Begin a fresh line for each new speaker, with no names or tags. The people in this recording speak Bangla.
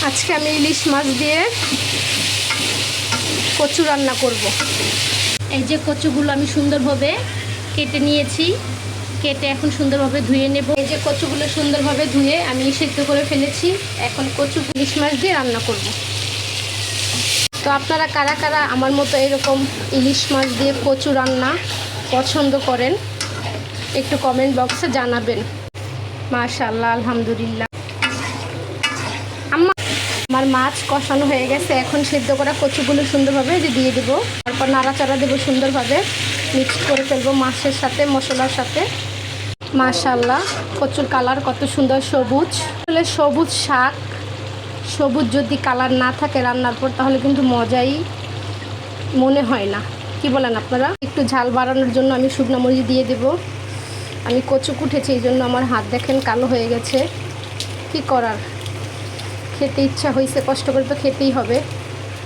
আজকে আমি ইলিশ মাছ দিয়ে কচু রান্না করব। এই যে কচুগুলো আমি সুন্দরভাবে কেটে নিয়েছি, কেটে এখন সুন্দরভাবে ধুয়ে নেব। এই যে কচুগুলো সুন্দরভাবে ধুয়ে আমি সিদ্ধ করে ফেলেছি। এখন কচু ইলিশ মাছ দিয়ে রান্না করব। তো আপনারা কারা কারা আমার মতো এরকম ইলিশ মাছ দিয়ে কচু রান্না পছন্দ করেন একটু কমেন্ট বক্সে জানাবেন। মাশাআল্লাহ, আলহামদুলিল্লাহ। আমার মাছ কষানো হয়ে গেছে। এখন সিদ্ধ করা কচুগুলো সুন্দরভাবে দিয়ে দেবো। তারপর নাড়াচাড়া দেবো, সুন্দরভাবে মিক্স করে ফেলবো মাছের সাথে, মশলার সাথে। মাশাআল্লাহ, কচুর কালার কত সুন্দর, সবুজ। আসলে সবুজ শাক, সবুজ যদি কালার না থাকে রান্নার পর তাহলে কিন্তু মজাই মনে হয় না। কি বলেন আপনারা? একটু ঝাল বাড়ানোর জন্য আমি শুকনো মরিচ দিয়ে দেব। আমি কচু কুটেছি, এই জন্য আমার হাত দেখেন কালো হয়ে গেছে। কি করার, খেতে ইচ্ছা হয়েছে, কষ্ট করে তো খেতেই হবে।